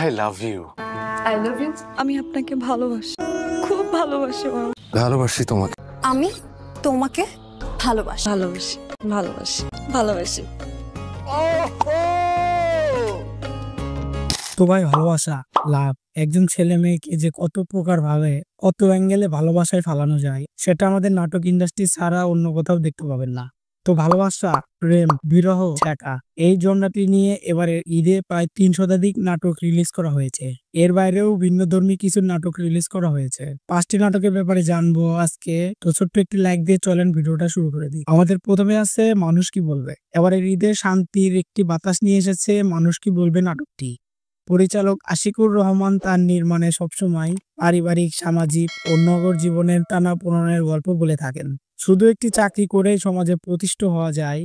I love you. I love you. আমি আপনাকে ভালোবাসি, খুব ভালোবাসি। ভালোবাসি তোমাকে। আমি তোমাকে ভালোবাসি ভালোবাসি ভালোবাসি ভালোবাসি। তো ভাই, ভালোবাসা লাভ একজন ছেলে মেয়েকে যে কত প্রকার ভাবে কত অ্যাঙ্গেলে ভালোবাসায় ফালানো যায় সেটা আমাদের নাটক ইন্ডাস্ট্রি ছাড়া অন্য কোথাও দেখতে পাবেন না। তো ভালোবাসা, প্রেম, বিরহ, ছেঁকা এই জনরাটি নিয়ে এবারে ঈদে প্রায় ৩ শতাধিক নাটক রিলিজ করা হয়েছে। এর বাইরেও ভিন্নধর্মী কিছু নাটক রিলিজ করা হয়েছে। 5টি নাটকের ব্যাপারে জানবো আজকে। তো ছোট্ট একটি লাইক দিয়ে চলেন ভিডিওটা শুরু করে দিই। আমাদের প্রথমে আছে মানুষ কি বলবে। এবারে ঈদে শান্তির একটি বাতাস নিয়ে এসেছে মানুষ কি বলবে নাটকটি। পরিচালক আশিকুর রহমান তার নির্মাণে সবসময় পারিবারিক, সামাজিক ও নগর জীবনের টানাপোড়েনের গল্প বলে থাকেন। শুধু একটি চাকরি করে সমাজে প্রতিষ্ঠিত হওয়া যায়,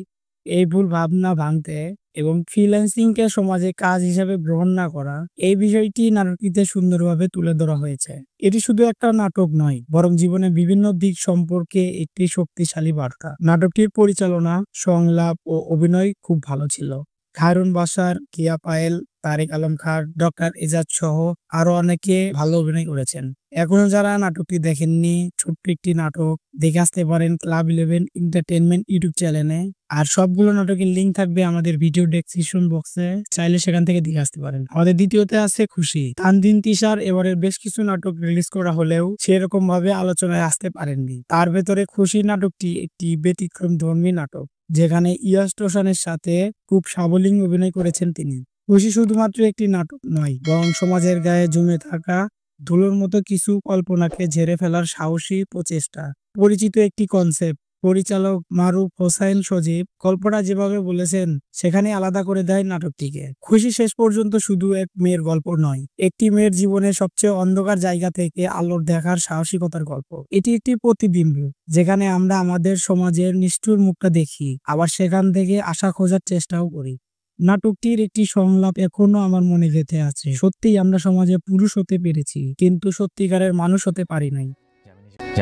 এই ভুল ভাবনা ভাঙতে এবং ফ্রিল্যান্সিংকে সমাজে কাজ হিসেবে গ্রহণ না করা, এই বিষয়টি নাটকটিতে সুন্দরভাবে তুলে ধরা হয়েছে। এটি শুধু একটা নাটক নয়, বরং জীবনের বিভিন্ন দিক সম্পর্কে একটি শক্তিশালী বার্তা। নাটকটির পরিচালনা, সংলাপ ও অভিনয় খুব ভালো ছিল। খায়রুন বাশার, কিয়া পায়েল, তারেক আলম খান, ডক্টর এজাজ সহ আরো অনেকে ভালো অভিনয় করেছেন। এখনো যারা নাটকটি দেখেননি, ছোট্ট একটি নাটক দেখে আসতে পারেন ক্লাব 11 এন্টারটেইনমেন্ট ইউটিউব চ্যানেলে। আর সবগুলো নাটকের লিঙ্ক থাকবে আমাদের ভিডিও ডেসক্রিপশন বক্সে, চাইলে সেখান থেকে দেখে আসতে পারেন। আমাদের দ্বিতীয়তে আছে খুশি। তানজিন তিশার এবারের বেশ কিছু নাটক রিলিজ করা হলেও সেরকম ভাবে আলোচনায় আসতে পারেননি। তার ভেতরে খুশি নাটকটি একটি ব্যতিক্রম ধর্মী নাটক, যেখানে ইয়াস রোশনের সাথে খুব সাবলীল অভিনয় করেছেন তিনি। খুশি শুধুমাত্র একটি নাটক নয়, বরং সমাজের গায়ে জমে থাকা ধুলোর মতো কিছু কল্পনাকে ঝেড়ে ফেলার সাহসী প্রচেষ্টা। পরিচিত একটি কনসেপ্ট। পরিচালক মারুফ হোসাইন সজীব গল্পটা যেভাবে বলেছেন সেখানে আলাদা করে দেয় নাটকটিকে। খুশি শেষ পর্যন্ত শুধু এক মেয়ের গল্প নয়, একটি মেয়ের জীবনের সবচেয়ে অন্ধকার জায়গা থেকে আলোর দেখার সাহসিকতার গল্প। এটি একটি প্রতিবিম্ব, যেখানে আমরা আমাদের সমাজের নিষ্ঠুর মুখটা দেখি, আবার সেখান থেকে আশা খোঁজার চেষ্টাও করি। নাটকটির একটি সংলাপ এখনো আমার মনে গেঁথে আছে। সত্যিই আমরা সমাজে পুরুষ হতে পেরেছি, কিন্তু সত্যিকারের মানুষ হতে পারি নাই।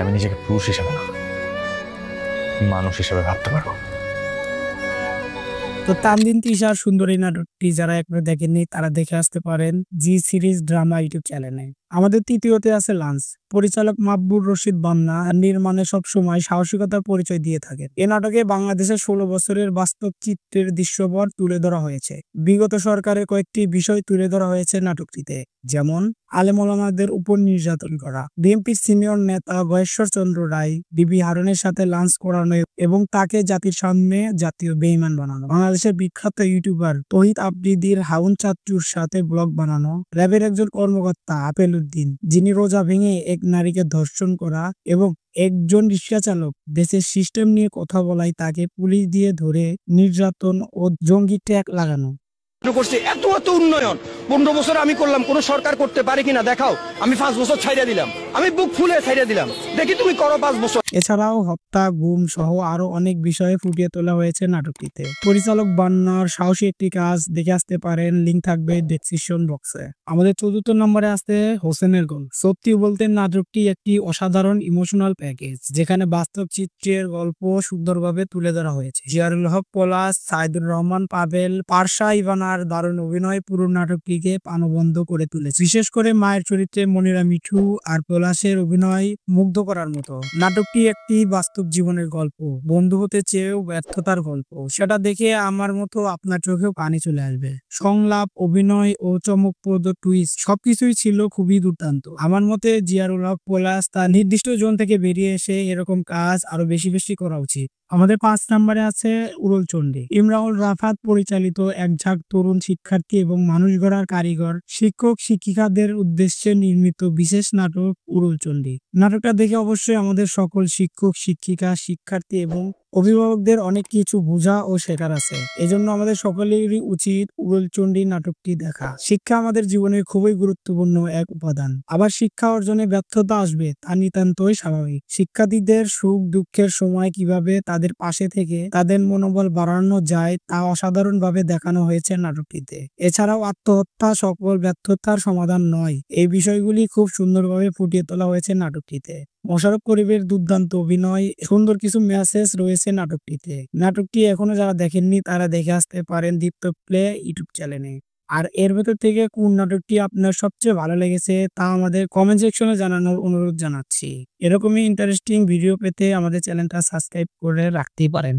আমি নিজেকে পুরুষ হিসেবে না, মানুষ হিসেবে ভাবতে পারবো। তো তানজিন তিশার সুন্দরী নাটকটি যারা একবার দেখেননি তারা দেখে আসতে পারেন জি সিরিজ ড্রামা ইউটিউব চ্যানেলে। আমাদের তৃতীয়তে আছে লাঞ্চ। পরিচালক মাকবুর রশিদ বান্না নির্মাণে সবসময় সাহসিকতার পরিচয় দিয়ে থাকেন। এ নাটকে বাংলাদেশের 16 বছরের বাস্তব চিত্রের দৃশ্যপট তুলে ধরা হয়েছে। বিগত সরকারের কয়েকটি বিষয় তুলে ধরা হয়েছে নাটকটিতে, যেমন আলেম ওলামাদের উপর নির্যাতন করা, বিএনপির সিনিয়র নেতা গয়েশ্বর চন্দ্র রায় ডিবি হারুনের সাথে লাঞ্চ করানো এবং তাকে জাতির সামনে জাতীয় বেঈমান বানানো, বাংলাদেশের বিখ্যাত ইউটিউবার তৌহিদ আফ্রিদির হাউন চাচ্চুর সাথে ব্লগ বানানো, র্যাবের একজন কর্মকর্তা আপেল উদ্দিন যিনি রোজা ভেঙে এক নারীকে ধর্ষণ করা এবং একজন রিক্সা চালক দেশের সিস্টেম নিয়ে কথা বলায় তাকে পুলিশ দিয়ে ধরে নির্যাতন ও জঙ্গি ট্যাগ লাগানো। করছে এত উন্নয়ন 15 বছর আমি করলাম, কোন সরকার করতে পারে কিনা দেখাও। আমি 5 বছর ছাইড়া দিলাম, আমি বুক ফুলে ছাইড়া দিলাম, দেখি তুমি করো 5 বছর। এছাড়াও হত্যা, গুম সহ আরো অনেক বিষয়ে ফুটিয়ে তোলা হয়েছে নাটকটিতে। পরিচালক বান্নার সাহসী একটি কাজ দেখে আসতে পারেন, লিঙ্ক থাকবে ডেসক্রিপশন বক্সে। আমাদের চতুর্থ নম্বরে আসতে হোসেনের গল্প। সত্যি বলতে নাটকটি একটি অসাধারণ ইমোশনাল প্যাকেজ, যেখানে বাস্তব চিত্রের গল্প সুন্দরভাবে তুলে ধরা হয়েছে। জিয়ারুল হক পলাশ, সাইদুর রহমান পাভেল, পারসা ইভানার দারুণ অভিনয় পুরো নাটকটিকে প্রাণবন্ত করে তুলেছে। বিশেষ করে মায়ের চরিত্রে মনিরা মিঠু আর পলাশের অভিনয় মুগ্ধ করার মতো। নাটকটি একটি বাস্তব জীবনের গল্প, বন্ধু হতে চেয়েও ব্যর্থতার গল্প। সেটা দেখে আমার মতো আপনার চোখেও পানি চলে আসবে। সংলাপ, অভিনয় ও চমকপ্রদ টুইস্ট সবকিছুই ছিল খুবই দুর্দান্ত। আমার মতে জিয়ারুল হক পলাশ তার নির্দিষ্ট জোন থেকে বেরিয়ে এসে এরকম কাজ আরো বেশি বেশি করা উচিত। আমাদের 5 নম্বরে আছে উড়ল চণ্ডী। ইমরাউল রাফাত পরিচালিত এক ঝাঁক তরুণ শিক্ষার্থী এবং মানুষ গড়ার কারিগর, শিক্ষক শিক্ষিকাদের উদ্দেশ্যে নির্মিত বিশেষ নাটক উড়ল চণ্ডী। নাটকটা দেখে অবশ্যই আমাদের সকল শিক্ষক শিক্ষিকা, শিক্ষার্থী এবং অভিভাবকদের অনেক কিছু বোঝা ও শেখার আছে। এজন্য আমাদের সকলেরই উচিত উড়ল চণ্ডী নাটকটি দেখা। শিক্ষা আমাদের জীবনে খুবই গুরুত্বপূর্ণ এক উপাদান। আবার শিক্ষা অর্জনে ব্যর্থতা আসবে, তা নিতান্তই স্বাভাবিক। শিক্ষার্থীদের সুখ দুঃখের সময় কিভাবে তাদের পাশে থেকে তাদের মনোবল বাড়ানো যায় তা অসাধারণভাবে দেখানো হয়েছে নাটকটিতে। এছাড়াও আত্মহত্যা সকল ব্যর্থতার সমাধান নয়, এই বিষয়গুলি খুব সুন্দরভাবে ফুটিয়ে তোলা হয়েছে নাটকটিতে। মোশাররফ করিমের দুর্দান্ত অভিনয়, সুন্দর কিছু মেসেজ রয়েছে নাটকটিতে। নাটকটি এখনো যারা দেখেননি তারা দেখে আসতে পারেন দীপ্ত প্লে ইউটিউব চ্যানেলে। আর এর ভেতর থেকে কোন নাটকটি আপনার সবচেয়ে ভালো লেগেছে তা আমাদের কমেন্ট সেকশনে জানানোর অনুরোধ জানাচ্ছি। এরকমই ইন্টারেস্টিং ভিডিও পেতে আমাদের চ্যানেলটা সাবস্ক্রাইব করে রাখতেই পারেন।